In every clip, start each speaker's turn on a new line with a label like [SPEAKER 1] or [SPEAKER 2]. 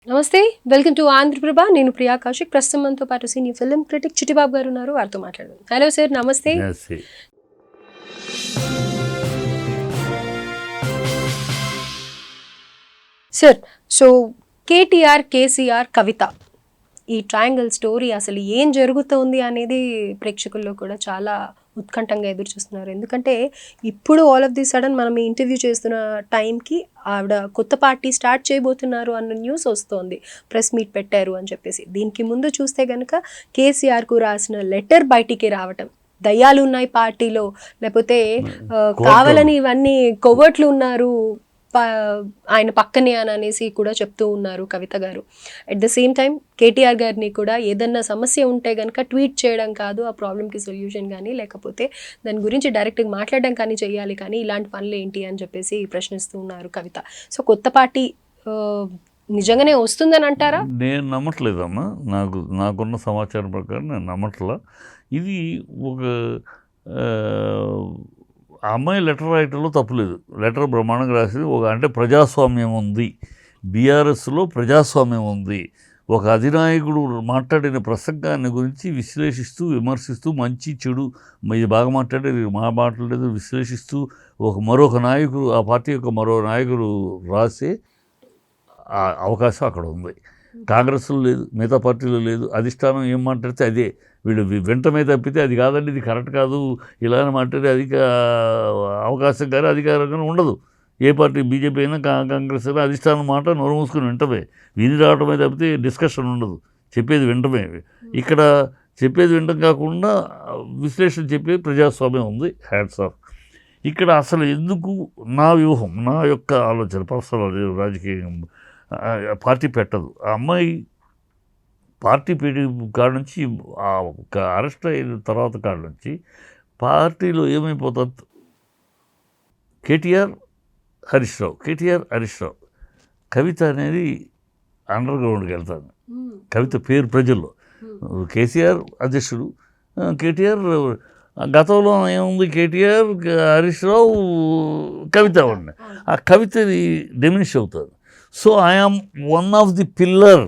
[SPEAKER 1] నమస్తే, welcome to Andhraprabha. నేను ప్రియా కౌశిక్. ప్రస్తుతం మనతో పాటు సీనియర్ ఫిల్మ్ క్రిటిక్ చిట్టిబాబు గారు ఉన్నారు. వారితో మాట్లాడదాం. హలో సార్, నమస్తే. సార్, సో కేటీఆర్, కేసీఆర్, కవిత ఈ ట్రయాంగిల్ స్టోరీ అసలు ఏం జరుగుతోంది అనేది ప్రేక్షకుల్లో కూడా చాలా ఉత్కంఠంగా ఎదురు చూస్తున్నారు. ఎందుకంటే ఇప్పుడు ఆల్ ఆఫ్ ది సడన్ మనం ఈ ఇంటర్వ్యూ చేస్తున్న టైంకి ఆవిడ కొత్త పార్టీ స్టార్ట్ చేయబోతున్నారు అన్న న్యూస్ వస్తోంది. ప్రెస్ మీట్ పెట్టారు అని చెప్పేసి. దీనికి ముందు చూస్తే కనుక కేసీఆర్కు రాసిన లెటర్ బయటికి రావటం, దయ్యాలు ఉన్నాయి పార్టీలో, లేకపోతే కావాలని ఇవన్నీ కొవ్వట్లు ఉన్నారు ఆయన పక్కనే అని అనేసి కూడా చెప్తూ ఉన్నారు కవిత గారు. At the same time KTR గారిని కూడా ఏదన్నా సమస్య ఉంటే కనుక ట్వీట్ చేయడం కాదు ఆ ప్రాబ్లమ్కి సొల్యూషన్ కానీ, లేకపోతే దాని గురించి డైరెక్ట్గా మాట్లాడడం కానీ చేయాలి, కానీ ఇలాంటి పనులు ఏంటి అని చెప్పేసి ప్రశ్నిస్తూ ఉన్నారు కవిత. సో కొత్త పార్టీ నిజంగానే వస్తుందని అంటారా?
[SPEAKER 2] నేను నమ్మట్లేదమ్మా. నాకున్న సమాచారం ప్రకారం నేను నమ్మట్లా. ఇది ఒక ఆ అమ్మాయి లెటర్ రాయటంలో తప్పులేదు. లెటర్ బ్రహ్మాండంగా రాసింది. అంటే ప్రజాస్వామ్యం ఉంది, బీఆర్ఎస్లో ప్రజాస్వామ్యం ఉంది. ఒక అధినాయకుడు మాట్లాడిన ప్రసంగాన్ని గురించి విశ్లేషిస్తూ, విమర్శిస్తూ, మంచి చెడు, ఇది బాగా మాట్లాడేది, మా మాట్లాడేది విశ్లేషిస్తూ మరొక నాయకుడు, ఆ పార్టీ యొక్క మరో నాయకుడు రాసే అవకాశం అక్కడ ఉంది. కాంగ్రెస్లో లేదు, మిగతా పార్టీలో లేదు. అధిష్టానం ఏం మాట్లాడితే అదే, వీళ్ళు వెంటనే తప్పితే అది కాదండి, ఇది కరెక్ట్ కాదు, ఇలా మాట్లాడే అవకాశం కానీ అధికారంగా ఉండదు. ఏ పార్టీ, బీజేపీ అయినా కాంగ్రెస్ అయినా అధిష్టానం మాట నోరు మూసుకుని వింటమే, విని రావటమే తప్పితే డిస్కషన్ ఉండదు. చెప్పేది వింటమే. ఇక్కడ చెప్పేది వింటం కాకుండా విశ్లేషణ చెప్పే ప్రజాస్వామ్యం ఉంది. Hats off. ఇక్కడ అసలు ఎందుకు నా వ్యూహం, నా యొక్క ఆలోచన, పర్సనల్ రాజకీయం పార్టీ పెట్టదు. ఆ అమ్మాయి పార్టీ పెట్టి కాడ నుంచి, అరెస్ట్ అయిన తర్వాత కాడ నుంచి పార్టీలో ఏమైపోతుంది, కేటీఆర్ హరీష్ రావు, కవిత అనేది అండర్ గ్రౌండ్కి వెళ్తాను. కవిత పేరు ప్రజల్లో, కేసీఆర్ అధ్యక్షుడు, కేటీఆర్ గతంలో ఏముంది, కేటీఆర్, హరీష్ రావు, కవిత ఉన్నాయి. ఆ కవితది డిమినిష్ అవుతుంది. So I am one of the pillar.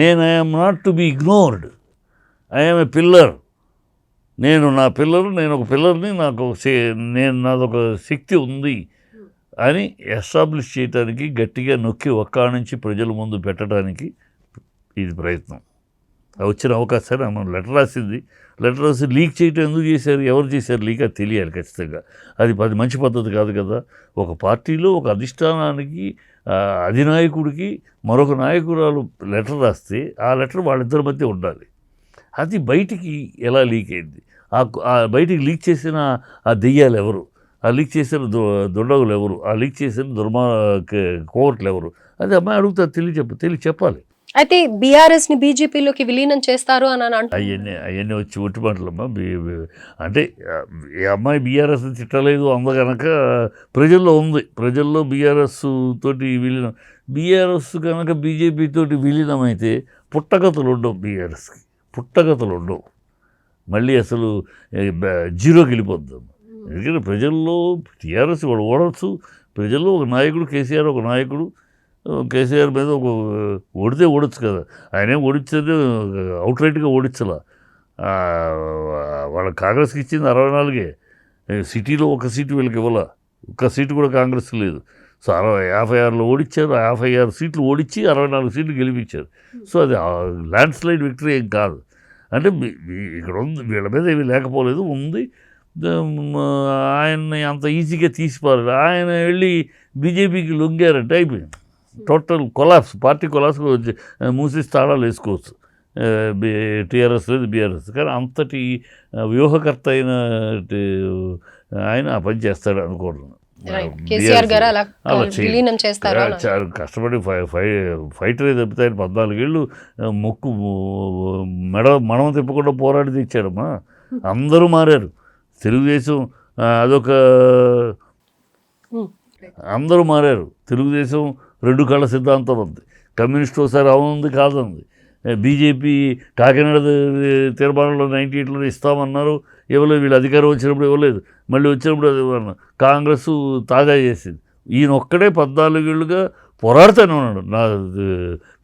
[SPEAKER 2] I am not to be ignored. I am a pillar. నేను ఒక పిల్లర్ని, నాదొక శక్తి ఉంది అని ఎస్టాబ్లిష్ చేయడానికి, గట్టిగా నొక్కి ఒక్క నుంచి ప్రజల ముందు పెట్టడానికి ఇది ప్రయత్నం. వచ్చిన అవకాశాన్ని మనం లెటర్ రాసి లీక్ చేయటం ఎందుకు చేశారు, ఎవరు చేశారు లీక్, అది తెలియాలి ఖచ్చితంగా. అది మంచి పద్ధతి కాదు కదా. ఒక పార్టీలో ఒక అధిష్టానానికి, అధినాయకుడికి మరొక నాయకురాలు లెటర్ రాస్తే ఆ లెటర్ వాళ్ళిద్దరి మధ్య ఉండాలి. అది బయటికి ఎలా లీక్ అయింది, బయటికి లీక్ చేసిన ఆ దెయ్యాలు ఎవరు, ఆ లీక్ చేసిన దుండగులు ఎవరు, ఆ లీక్ చేసిన కోవర్ట్లు ఎవరు, అది అమ్మాయి అడుగుతారు, తెలియ చెప్పాలి.
[SPEAKER 1] అయితే బీఆర్ఎస్ని బీజేపీలోకి విలీనం చేస్తారు అని
[SPEAKER 2] అవన్నీ వచ్చి ఒట్టి మాటలమ్మా. అంటే ఈ అమ్మాయి బీఆర్ఎస్ తిట్టలేదు కనుక ప్రజల్లో ఉంది. ప్రజల్లో బీఆర్ఎస్ తోటి విలీనం, బీఆర్ఎస్ కనుక బీజేపీ తోటి విలీనం అయితే పుట్టగతులు ఉండవు, బీఆర్ఎస్కి పుట్టగతులు ఉండవు. మళ్ళీ అసలు జీరోకి వెళ్ళిపోద్దాం. ఎందుకంటే ప్రజల్లో టీఆర్ఎస్ వాడు ఓడవచ్చు. ప్రజల్లో ఒక నాయకుడు, కేసీఆర్ ఒక నాయకుడు, కేసీఆర్ మీద ఓడొచ్చు కదా. ఆయనేం ఓడించేది అవుట్రైట్గా ఓడించాల. వాళ్ళ కాంగ్రెస్కి ఇచ్చింది 64. సిటీలో ఒక సీటు వీళ్ళకి ఇవ్వాల, ఒక్క సీటు కూడా కాంగ్రెస్ లేదు. సో 56లో ఓడించారు, 56 సీట్లు ఓడించి 64 సీట్లు గెలిపించారు. సో అది ల్యాండ్ స్లైడ్ విక్టరీ ఏం కాదు. అంటే ఇక్కడ ఉంది, వీళ్ళ మీద ఏమీ లేకపోలేదు, ఉంది. ఆయన్ని అంత ఈజీగా తీసిపారు. ఆయన వెళ్ళి బీజేపీకి లొంగారంటే అయిపోయింది. టోటల్ కొలాప్స్, పార్టీ కొలాప్స్ మూసి తాళాలు వేసుకోవచ్చు. టీఆర్ఎస్ లేదు, బీఆర్ఎస్. కానీ అంతటి వ్యూహకర్త అయిన ఆయన ఆ పని చేస్తాడు అనుకోవడం. కష్టపడి ఫైటర్ తప్పితే ఆయన 14 ఏళ్ళు మొక్కు మడమ తిప్పకుండా పోరాడి తెచ్చాడమ్మా. అందరూ మారారు. తెలుగుదేశం అదొక, అందరూ మారారు. తెలుగుదేశం 2 కళ్ళ సిద్ధాంతం ఉంది. కమ్యూనిస్ట్ ఒకసారి అవునుంది కాదంది. బీజేపీ కాకినాడ తీర్మానంలో 98లో ఇస్తామన్నారు, ఇవ్వలేదు. వీళ్ళు అధికారం వచ్చినప్పుడు ఇవ్వలేదు, మళ్ళీ వచ్చినప్పుడు అది ఇవ్వన్నారు. కాంగ్రెస్ తాజా చేసింది, ఈయన ఒక్కడే 14 ఏళ్ళుగా పోరాడుతూనే ఉన్నాడు. నా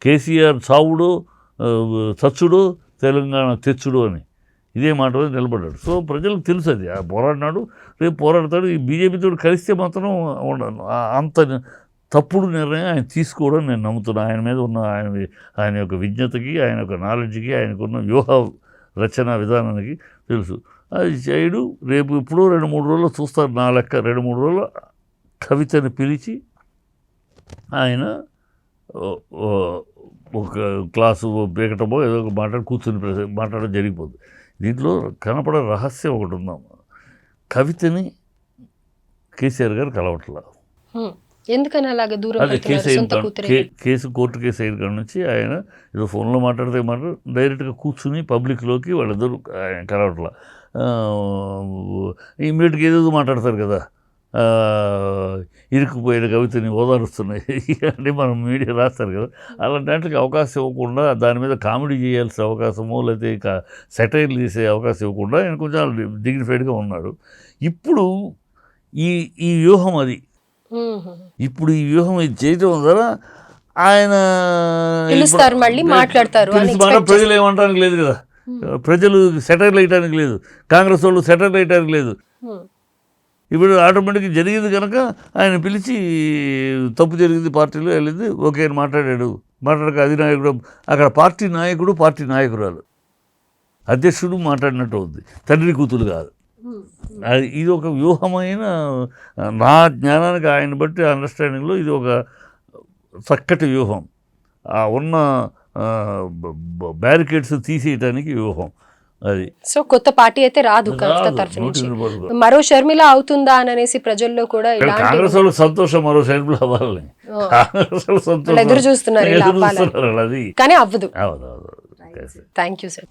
[SPEAKER 2] కేసీఆర్ చావుడు చచ్చుడు తెలంగాణ తెచ్చుడు అని ఇదే మాట మీద నిలబడ్డాడు. సో ప్రజలకు తెలుసు అది, ఆ పోరాడినాడు, రేపు పోరాడతాడు. ఈ బీజేపీతో కలిస్తే మాత్రం ఉండను. అంత తప్పుడు నిర్ణయం ఆయన తీసుకోవడం నేను నమ్ముతున్నాను. ఆయన మీద ఉన్న ఆయన యొక్క విజ్ఞతకి, ఆయన యొక్క నాలెడ్జ్కి, ఆయనకున్న వ్యూహ రచన విధానానికి తెలుసు. అది చేయడు. రేపు ఇప్పుడు 2-3 రోజుల్లో చూస్తారు. నా లెక్క 2-3 రోజుల్లో కవితని పిలిచి ఆయన ఒక క్లాసు పీకటమో ఏదో ఒక మాట్లాడడం జరిగిపోతుంది. దీంట్లో కనపడే రహస్యం ఒకటి ఉందాం. కవితని కేసీఆర్ గారు కలవట్లా.
[SPEAKER 1] ఎందుకని అలాగే దూరం
[SPEAKER 2] అదే కేసు కోర్టు కేసు అయిన కాడ నుంచి ఆయన ఏదో ఫోన్లో మాట్లాడితే డైరెక్ట్గా కూర్చుని పబ్లిక్లోకి వాళ్ళిద్దరు ఆయన కలవట్లా. ఇమ్మీడియట్గా ఏదేదో మాట్లాడతారు కదా, ఇరుక్కుపోయిన కవితని ఓదారుస్తున్నాయి అంటే మనం మీడియా రాస్తారు కదా, అలాంటి వాటికి అవకాశం ఇవ్వకుండా, దాని మీద కామెడీ చేయాల్సిన అవకాశమో లేకపోతే ఇక సెటైర్లు చేసే అవకాశం ఇవ్వకుండా ఆయన కొంచెం డిగ్నిఫైడ్గా ఉన్నాడు. ఇప్పుడు ఈ వ్యూహం అది, ఇప్పుడు ఈ వ్యూహం ఇది చేయడం ద్వారా ఆయన ప్రజలు ఏమంటానికి లేదు కదా, ప్రజలు సెటైర్లు వేయటానికి లేదు, కాంగ్రెస్ వాళ్ళు సెటైర్లు వేయటానికి లేదు. ఇప్పుడు ఆటోమేటిక్గా జరిగింది కనుక ఆయన పిలిచి తప్పు జరిగింది, పార్టీలో వెళ్ళింది, ఓకే అని మాట్లాడాడు. మాట్లాడక అధినాయకుడు అక్కడ పార్టీ నాయకుడు, పార్టీ నాయకురాలు, అధ్యక్షుడు మాట్లాడినట్టు అవుద్ది, తండ్రి కూతురు కాదు. ఇది ఒక వ్యూహమైన, నా జ్ఞానానికి ఆయన బట్టి అండర్స్టాండింగ్లో ఇది ఒక చక్కటి వ్యూహం. ఉన్న బ్యారికేడ్స్ తీసేయటానికి వ్యూహం అది.
[SPEAKER 1] సో కొత్త పార్టీ అయితే రాదు కవిత తరఫు నుంచి. మరో షర్మిల అవుతుందా అని అనేసి ప్రజల్లో కూడా
[SPEAKER 2] కాంగ్రెస్ వాళ్ళు సంతోషం, మరో షర్మిల అవ్వాలని కాంగ్రెస్ వాళ్ళు సంతోషం
[SPEAKER 1] ఎదురు చూస్తున్నారు,
[SPEAKER 2] అది
[SPEAKER 1] కానీ అవ్వదు.
[SPEAKER 2] అవును.
[SPEAKER 1] Thank you sir.